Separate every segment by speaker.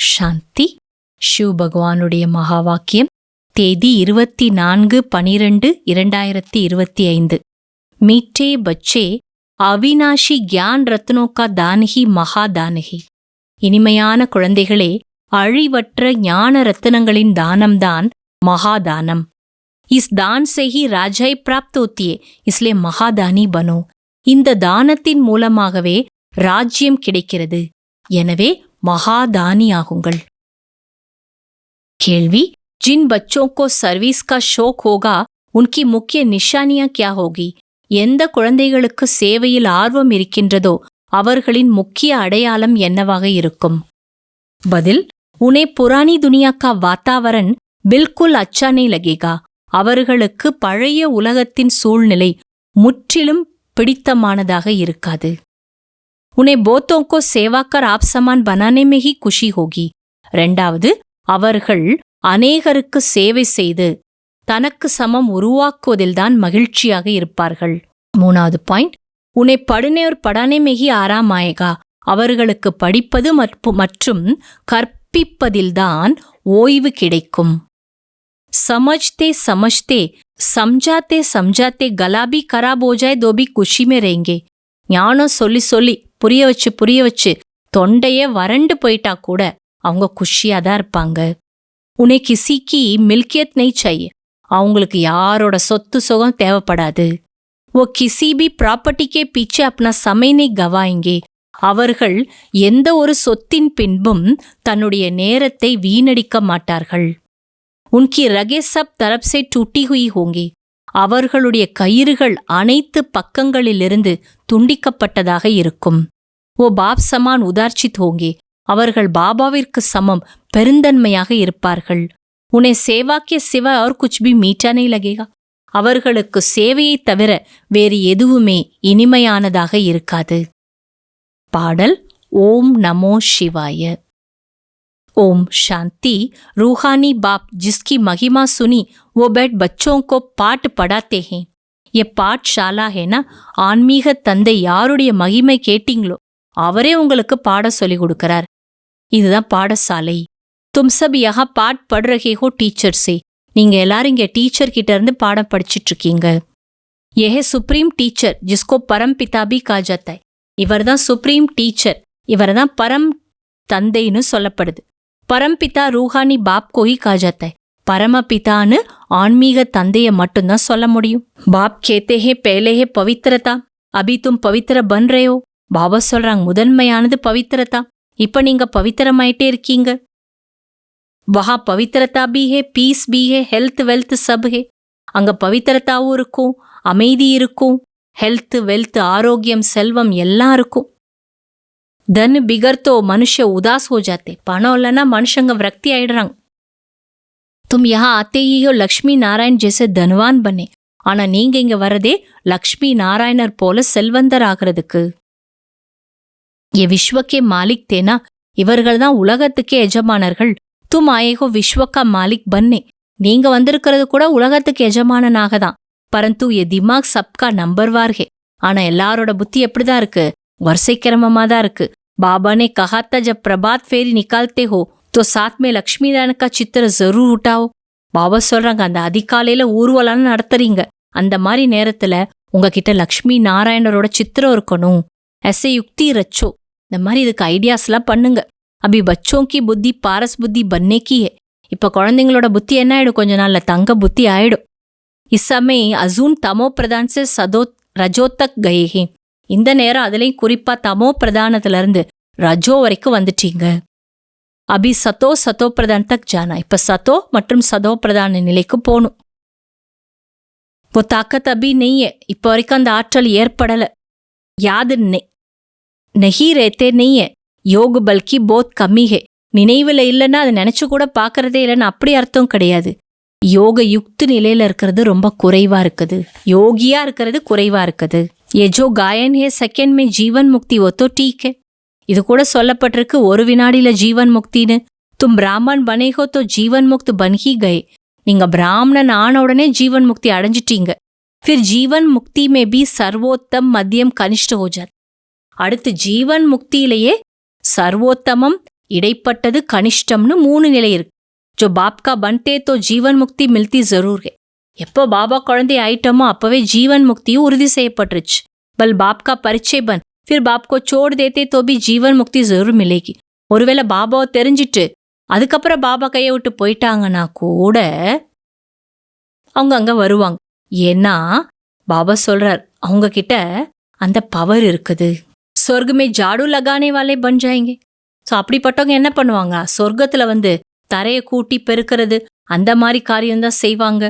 Speaker 1: சாந்தி. ஷிவ் பகவானுடைய மகா வாக்கியம். தேதி 24/12/2025. மீட்டே பச்சே, அவினாஷி கியான் ரத்னோ கா தான் ஹி மகாதான் ஹி. இனிமையான குழந்தைகளே, அழிவற்ற ஞான ரத்தினங்களின் தானம்தான் மகாதானம். இஸ் தான் से ही राजाई प्राप्त होती है, इसलिए महादानी बनो. இந்த தானத்தின் மூலமாகவே ராஜ்யம் கிடைக்கிறது. எனவே மகாதானியாகுங்கள். கேள்வி: जिन बच्चों को सर्विस का शौक होगा उनकी मुख्य निशानियां क्या होगी? எந்த குழந்தைகளுக்கு சேவையில் ஆர்வம் இருக்கின்றதோ அவர்களின் முக்கிய அடையாளம் என்னவாக இருக்கும்? பதில்: உன்னை புராணி துனியா கா வாத்தாவரன் பில்குல் அச்சா நஹீ லகேகா. அவர்களுக்கு பழைய உலகத்தின் சூழ்நிலை முற்றிலும் பிடித்தமானதாக இருக்காது. உன்னை போத்தோங்கோ சேவாக்கர் ஆப் சமான் பனானே மே ஹி குஷி ஹோகி. ரெண்டாவது, அவர்கள் அநேகருக்கு சேவை செய்து தனக்கு சமம் உருவாக்குவதில்தான் மகிழ்ச்சியாக இருப்பார்கள். மூணாவது பாயிண்ட், உன்னை படுனேர் படானே மே ஹி ஆராம் ஆயேகா. அவர்களுக்கு படிப்பது மற்றும் கற்பிப்பதில்தான் ஓய்வு கிடைக்கும். समझते समझते समझाते समझाते गला भी खराब हो जाए तो भी खुशी में रहेंगे. ஞானம் சொல்லி சொல்லி புரிய வச்சு தொண்டைய வறண்டு போயிட்டா கூட அவங்க குஷியா தான் இருப்பாங்க. உன்னை கிசிக்கு மில்கியத் நஹீ சாஹியே. அவங்களுக்கு யாரோட சொத்து சுகம் தேவைப்படாது. वो किसी भी प्रॉपर्टी के पीछे अपना समय नहीं गवाएंगे. அவர்கள் எந்த ஒரு சொத்தின் பின்பும் தன்னுடைய நேரத்தை வீணடிக்க மாட்டார்கள். உன்கி ரகே சப் தரப் சே டூட்டி ஹுயி ஹோங்கி. அவர்களுடைய கயிறுகள் அனைத்து பக்கங்களிலிருந்து துண்டிக்கப்பட்டதாக இருக்கும். ஓ பாப் சமான் உதார்ச்சித் ஹோங்கி. அவர்கள் பாபாவிற்கு சமம் பெருந்தன்மையாக இருப்பார்கள். உன்னை சேவாக்கிய சிவ அவர் குச் பி மீட்டா நஹீ லகேகா. அவர்களுக்கு சேவையைத் தவிர வேறு எதுவுமே இனிமையானதாக இருக்காது. பாடல்: ஓம் நமோ சிவாய. ओम शांति. रूहानी बाप जिसकी महिमा सुनी वो बैठ बच्चों को पाठ पढ़ाते हैं. ये पाठशाला है ना. ஆன்மீக தந்தை யாருடைய மகிமை கேட்டீங்களோ அவரே உங்களுக்கு பாட சொல்லி கொடுக்கிறார். இதுதான் பாடசாலை. तुम सब यहाँ पाठ पढ़ रहे हो टीचर से. நீங்க எல்லாரும் இங்க டீச்சர் கிட்ட இருந்து பாடம் படிச்சிட்டு இருக்கீங்க. यह सुप्रीम टीचर जिसको परम पिता भी कहा जाता है. இவர்தான் சுப்ரீம் டீச்சர். இவர்தான் பரம் தந்தைன்னு சொல்லப்படுது. பரம்பிதா ரூஹானி பாப் கோஹி கா ஜாத்தா. பரமபிதான்னு ஆன்மீக தந்தைய மட்டும்தான் சொல்ல முடியும். பாப் கேத்தே ஹே பேலே ஹே பவித்ரதா, அபி தும் பவித்ர பன் ரே ஹோ. பாபா சொல்றாங்க முதன்மையானது பவித்ரதா, இப்ப நீங்க பவித்திரமாயிட்டே இருக்கீங்க. வஹா பவித்ரதா பி ஹே, பீஸ் பி ஹே, ஹெல்த் வெல்த் சப் ஹே. அங்க பவித்ரதாவும் இருக்கும், அமைதி இருக்கும், ஹெல்த் வெல்த் ஆரோக்கியம் செல்வம் எல்லாம் இருக்கும். धन बिगर तो मनुष्य उदास हो जाते. பணம் இல்லைன்னா மனுஷங்க விரக்தி ஆயிடுறாங்க. तुम यहाँ आते ही हो लक्ष्मी नारायण जैसे धनवान बने. ஆனா நீங்க இங்க வரதே லக்ஷ்மி நாராயணர் போல செல்வந்தர் ஆகிறதுக்கு. ये विश्व के मालिक थे ना. இவர்கள் தான் உலகத்துக்கே எஜமானர்கள். तुम आए हो विश्व का मालिक बनने. நீங்க வந்திருக்கிறது கூட உலகத்துக்கு எஜமானனாக தான். परंतु ये दिमाग सबका नंबरवार है. ஆனா எல்லாரோட புத்தி எப்படிதான் இருக்கு? வரிசை கிரமமா தான் இருக்கு. बाबा ने कहा था जब प्रभात फेरी निकालते हो तो साथ में लक्ष्मी नारायण का चित्र जरूर उठाओ. பாபா சொல்றாங்க, அந்த அதிகாலையில ஊர்வலம் நடத்துறீங்க, அந்த மாதிரி நேரத்துல உங்ககிட்ட லக்ஷ்மி நாராயணரோட சித்திரம் இருக்கணும். ऐसे युक्ति रचो. இந்த மாதிரி இதுக்கு ஐடியாஸ்லாம் பண்ணுங்க. அபி பச்சோं की बुद्धि पारस बुद्धि बनने की है. இப்ப குழந்தைங்களோட புத்தி என்ன ஆயிடும்? கொஞ்ச நாள்ல தங்க புத்தி ஆயிடும். इस समय अजून तमो प्रधान से सदो रजो तक गए हैं. இந்த நேரம் அதுலயும் குறிப்பா தமோ பிரதானத்துல இருந்து ரஜோ வரைக்கும் வந்துட்டீங்க. அபி சத்தோ சத்தோ பிரதான் தக் ஜானா. இப்ப சத்தோ மற்றும் சதோ பிரதான நிலைக்கு போகணும். वो ताकत अभी नहीं है. இப்ப வரைக்கும் அந்த ஆற்றல் ஏற்படல. याद नहीं रहते नहीं है. योग बल्कि बहुत कमी है. நினைவுல இல்லைன்னா அதை நினைச்சு கூட பாக்குறதே இல்லைன்னு அப்படி அர்த்தம் கிடையாது. யோக யுக்து நிலையில இருக்கிறது ரொம்ப குறைவா இருக்குது. யோகியா இருக்கிறது குறைவா இருக்குது. ये जो गायन है सेकंड में जीवन मुक्ति वो तो ठीक है. இது கூட சொல்லப்பட்டிருக்கு ஒரு வினாடியில ஜீவன் முக்தின்னு. तुम ब्राह्मण बने हो तो जीवन मुक्त बन ही गए. நீங்க பிராமணன் ஆன உடனே ஜீவன் முக்தி அடைஞ்சிட்டீங்க. फिर जीवन मुक्ति में भी सर्वोत्तम मध्यम कनिष्ठ हो जाता. அடுத்து ஜீவன் முக்தியிலேயே சர்வோத்தமம் இடைப்பட்டது கனிஷ்டம்னு 3 நிலை இருக்கு. जो बाप का बनते तो जीवन मुक्ति मिलती जरूर है. எப்போ பாபா குழந்தை ஆயிட்டோமோ அப்பவே ஜீவன் முக்தியும் உறுதி செய்யப்பட்டுருச்சு. பல் பாப் கா பரிச்சை பன் फिर बाप को छोड़ देते तो भी जीवन मुक्ति जरूर मिलेगी. ஒருவேளை பாபாவை தெரிஞ்சிட்டு அதுக்கப்புறம் பாபா கையை விட்டு போயிட்டாங்கன்னா கூட அவங்க அங்க வருவாங்க. ஏன்னா பாபா சொல்றார் அவங்க கிட்ட அந்த பவர் இருக்குது. சொர்க்கமே ஜாடு லகானே வாலே பன் ஜாயேங்கே. ஸோ அப்படிப்பட்டவங்க என்ன பண்ணுவாங்க, சொர்க்கத்துல தரையை கூட்டி பெருக்கிறது அந்த மாதிரி காரியம்தான் செய்வாங்க.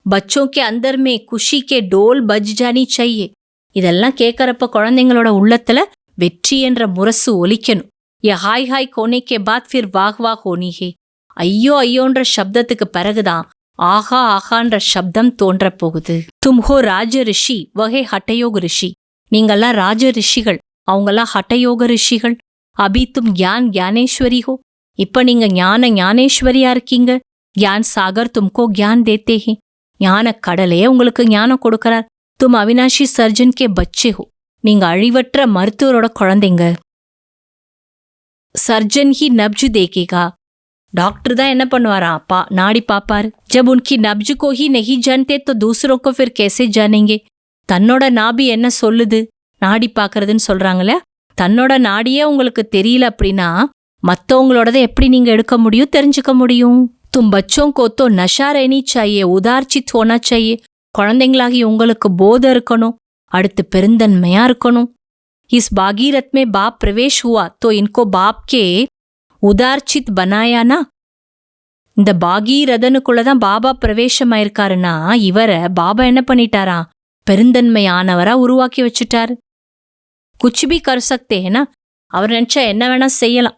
Speaker 1: பச்சோं के अंदर में खुशी के डोल बज जानी चाहिए. இதெல்லாம் கேட்கறப்ப குழந்தைங்களோட உள்ளத்துல வெற்றி என்ற முரசு ஒலிக்கணும். ये हाय हाय कोने के बाद फिर वाह वाह होनी है. ஐயோ ஐயோன்ற சப்தத்துக்கு பிறகுதான் ஆஹா ஆஹான்ற சப்தம் தோன்ற போகுது. தும்ஹோ ராஜ ரிஷி வகை ஹட்டயோக ரிஷி. நீங்கெல்லாம் ராஜ ரிஷிகள், அவங்கெல்லாம் ஹட்டயோக ரிஷிகள். அபி தும் ஞான் ஞானேஸ்வரி ஹோ. இப்ப நீங்க ஞான ஞானேஸ்வரியா இருக்கீங்க. ஞான் சாகர் தும்கோ ஞான் தேத்தே ஹே. ஞான கடலே உங்களுக்கு ஞானம் கொடுக்கறார். தும் அவினாஷி சர்ஜன் கே பச்சே ஹோ. நீங்க அழிவற்ற மருத்துவரோட குழந்தைங்க. सर्जन ही नब्ज देखेगा. डॉक्टर தான் என்ன பண்ணுவாரா, நாடி பாப்பாரு. जब उनकी नब्ज को ही नहीं जानते तो दूसरों को फिर कैसे जानेंगे. தன்னோட நாபி என்ன சொல்லுது, நாடி பாக்குறதுன்னு சொல்றாங்களே, தன்னோட நாடியே உங்களுக்கு தெரியல அப்படின்னா மத்தவங்களோடதை எப்படி நீங்க எடுக்க முடியும், தெரிஞ்சுக்க முடியும். तुम बच्चों को तो नशा रहनी चाहिए, उदारचित होना चाहिए. குழந்தைங்களாகி உங்களுக்கு போதை இருக்கணும், அடுத்து பெருந்தன்மையா இருக்கணும். इस भागीरथ में बाप प्रवेश हुआ तो इनको बाप के उदारचित बनाया ना. இந்த பாகீரதனுக்குள்ளதான் பாபா பிரவேசமாயிருக்காருன்னா இவரை பாபா என்ன பண்ணிட்டாரா, பெருந்தன்மையானவரா உருவாக்கி வச்சுட்டாரு. குச் பி கர் சக்தே ஹே நா. அவர் நினைச்சா என்ன வேணா செய்யலாம்.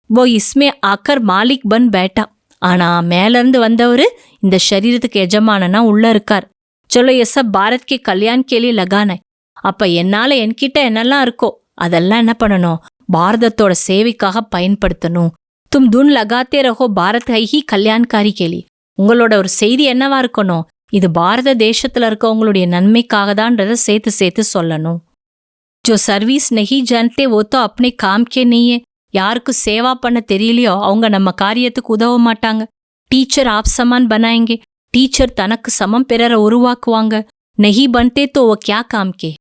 Speaker 1: वो इसमें आकर मालिक बन बैठा. ஆனா மேலிருந்து வந்தவரு இந்த சரீரத்துக்கு எஜமானனா உள்ள இருக்கார். चलो ये सब भारत के कल्याण के लिए लगाना है. அப்ப என்னால என்கிட்ட என்னெல்லாம் இருக்கோ அதெல்லாம் என்ன பண்ணணும், பாரதத்தோட சேவைக்காக பயன்படுத்தணும். தும் Tun லகாத்தே Raho Bharat high he கல்யாண்காரி கேலி. உங்களோட ஒரு செய்தி என்னவா இருக்கணும், இது பாரத தேசத்துல இருக்கவங்களுடைய நன்மைக்காக தான்றத சேர்த்து சேர்த்து சொல்லணும். ஜோ சர்வீஸ் நஹி ஜான்தே வோ தோ அப்னே காம் கே நஹி. யாருக்கு சேவா பண்ண தெரியலையோ அவங்க நம்ம காரியத்துக்கு உதவ மாட்டாங்க. டீச்சர் ஆப் சமான் பனாயேங்கே. டீச்சர் தனக்கு சமம் பிறரை உருவாக்குவாங்க. நஹி பன்தே தோ வோ கியா காம் கே.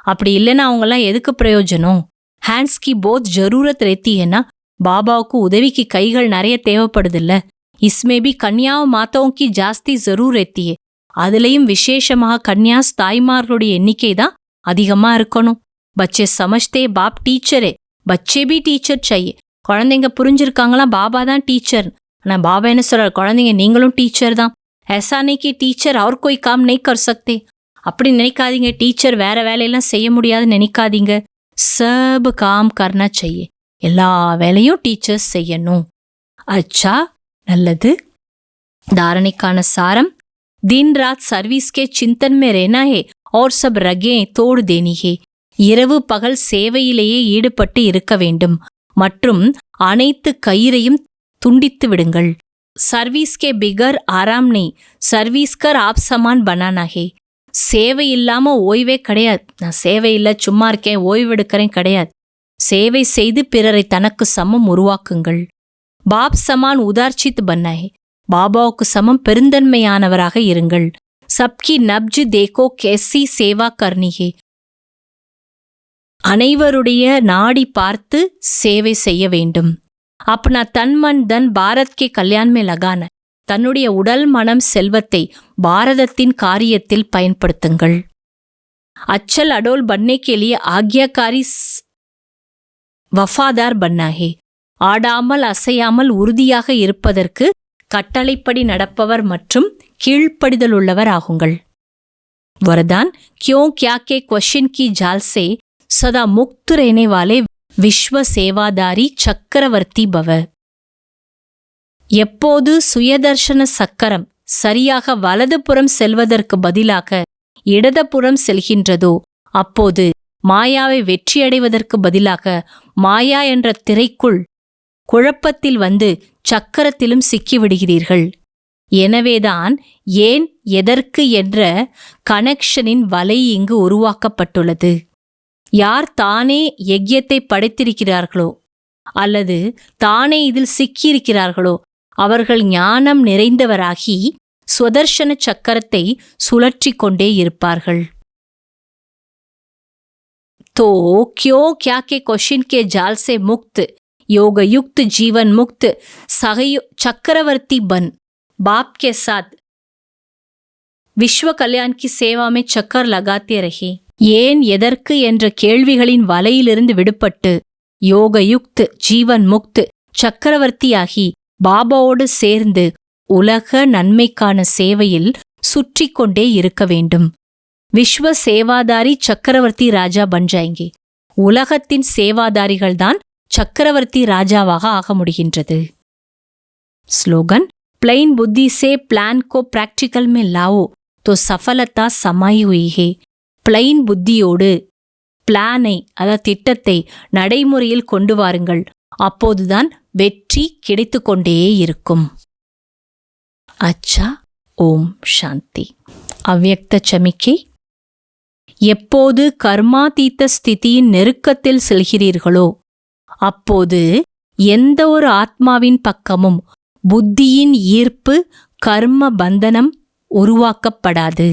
Speaker 1: அப்படி இல்லைன்னா அவங்கெல்லாம் எதுக்கு பிரயோஜனம். ஹேண்ட்ஸ் கி போத் ஜரூரத் ரெத்தி ஏன்னா பாபாவுக்கு உதவிக்கு கைகள் நிறைய தேவைப்படுதில்ல. இஸ்மே பி கன்யாவ மாத்தவும் கி ஜாஸ்தி ஜரூர் ரெத்தியே. அதுலேயும் விசேஷமாக கன்யாஸ் தாய்மார்களுடைய எண்ணிக்கை தான் அதிகமா இருக்கணும். பச்சே சமஜ்தே பாப் டீச்சரே, பச்சே பி டீச்சர் செய்ய. குழந்தைங்க புரிஞ்சிருக்காங்களா பாபா தான் டீச்சர். ஆனா பாபா என்ன சொல்றார், குழந்தைங்க நீங்களும் டீச்சர் தான். ऐसा नहीं कि टीचर और कोई काम नहीं कर सकते. அப்படி நினைக்காதீங்க, டீச்சர் வேற வேலையெல்லாம் செய்ய முடியாதுன்னு நினைக்காதீங்க. சப் காம் கர்னா செய்ய, எல்லா வேலையும் டீச்சர்ஸ் செய்யணும். அச்சா, நல்லது. தாரணைக்கான சாரம், दिन रात सर्विस के चिंतन में रहना है और सब रगें तोड़ देनी है. இரவு பகல் சேவையிலேயே ஈடுபட்டு இருக்க வேண்டும் மற்றும் அனைத்து கயிறையும் துண்டித்து விடுங்கள். सर्विस के बिगर आराम नहीं, सर्विस कर आप समान बनाना है. சேவை இல்லாம ஓய்வே கிடையாது. நான் சேவை இல்லை சும்மா இருக்கேன் ஓய்வு எடுக்கிறேன் கிடையாது. சேவை செய்து பிறரை தனக்கு சமம் உருவாக்குங்கள். பாப் சமான் உதார்ச்சித் பன்னாஹே. பாபாவுக்கு சமம் பெருந்தன்மையானவராக இருங்கள். சப்கி நப்ஜ் தேக்கோ கேசி சேவா கர்னிஹே. அனைவருடைய நாடி பார்த்து சேவை செய்ய வேண்டும். अपना तन मन धन भारत के कल्याण में लगाना. தன்னுடைய உடல் மனம் செல்வத்தை பாரதத்தின் காரியத்தில் பயன்படுத்துங்கள். அச்சல் அடோல் பன்ने के लिए ஆக்யாகாரி வஃபாதார் பன்னா ஹே. ஆடாமல் அசையாமல் உறுதியாக இருப்பதற்கு கட்டளைப்படி நடப்பவர் மற்றும் கீழ்ப்படிதல் உள்ளவர் ஆகுங்கள். வரதான் क्यों क्या के क्वेश्चन की जाल से सदा मुक्त रहने वाले விஸ்வ சேவாதாரி சக்கரவர்த்தி பவ. எப்போது சுயதர்ஷன சக்கரம் சரியாக வலதுபுறம் செல்வதற்கு பதிலாக இடதுபுறம் செல்கின்றதோ அப்போது மாயாவை வெற்றியடைவதற்கு பதிலாக மாயா என்ற திரைக்குள் குழப்பத்தில் சக்கரத்திலும் சிக்கிவிடுகிறீர்கள். எனவேதான் ஏன் எதற்கு என்ற கனெக்ஷனின் வலை இங்கு உருவாக்கப்பட்டுள்ளது. யார் தானே யஜ்யத்தை படைத்திருக்கிறார்களோ அல்லது தானே இதில் சிக்கியிருக்கிறார்களோ அவர்கள் ஞானம் நிறைந்தவராகி சுதர்சன சக்கரத்தை சுழற்றி கொண்டே இருப்பார்கள். तो क्यों क्या के क्वेश्चन के जाल से मुक्त, योग युक्त जीवन मुक्त चक्रवर्ती बन बाप के साथ विश्व कल्याण की सेवा में चक्कर लगाते रहे. ஏன் எதற்கு என்ற கேள்விகளின் வலையிலிருந்து விடுபட்டு யோகயுக்த் ஜீவன் முக்த் சக்கரவர்த்தியாகி பாபாவோடு சேர்ந்து உலக நன்மைக்கான சேவையில் சுற்றி கொண்டே இருக்க வேண்டும். விஸ்வ சேவாதாரி சக்கரவர்த்தி ராஜா பன் ஜாயேங்கே. உலகத்தின் சேவாதாரிகள்தான் சக்கரவர்த்தி ராஜாவாக ஆக முடிகின்றது. ஸ்லோகன் प्लेन बुद्धि से प्लान को प्रैक्टिकल में लाओ तो सफलता समाई हुई है. பிளைன் புத்தியோடு பிளானை அதாவது திட்டத்தை நடைமுறையில் கொண்டு வாருங்கள், அப்போதுதான் வெற்றி கிடைத்து கொண்டே இருக்கும். அச்சா. ஓம் சாந்தி. அவ்யக்த சமிக்கை. எப்போது கர்மாதீத்த ஸ்திதியின் நெருக்கத்தில் செல்கிறீர்களோ அப்போது எந்த ஒரு ஆத்மாவின் பக்கமும் புத்தியின் ஈர்ப்பு கர்ம பந்தனம் உருவாக்கப்படாது.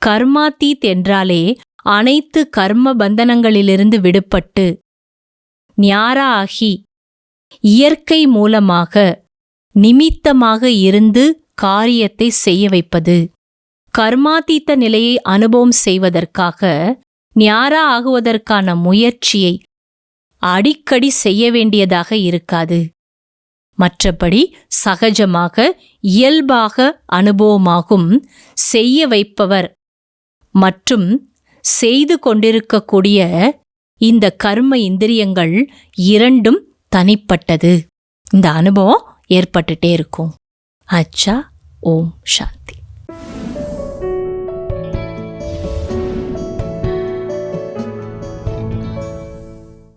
Speaker 1: கர்மாதீத் என்றாலே அனைத்து கர்ம பந்தனங்களிலிருந்து விடுபட்டு ஞாரா ஆகி இயற்கை மூலமாக நிமித்தமாக இருந்து காரியத்தை செய்ய வைப்பது. கர்மாதீத்த நிலையை அனுபவம் செய்வதற்காக ஞாரா ஆகுவதற்கான முயற்சியை அடிக்கடி செய்ய வேண்டியதாக இருக்காது. மற்றபடி சகஜமாக இயல்பாக அனுபவமாகும் செய்ய வைப்பவர் மற்றும் செய்து கொண்டிருக்கக்கூடிய இந்த கர்ம இந்திரியங்கள் இரண்டும் தனிப்பட்டது. இந்த அனுபவம் ஏற்பட்டுட்டே இருக்கும். அச்சா. ஓம் சாந்தி.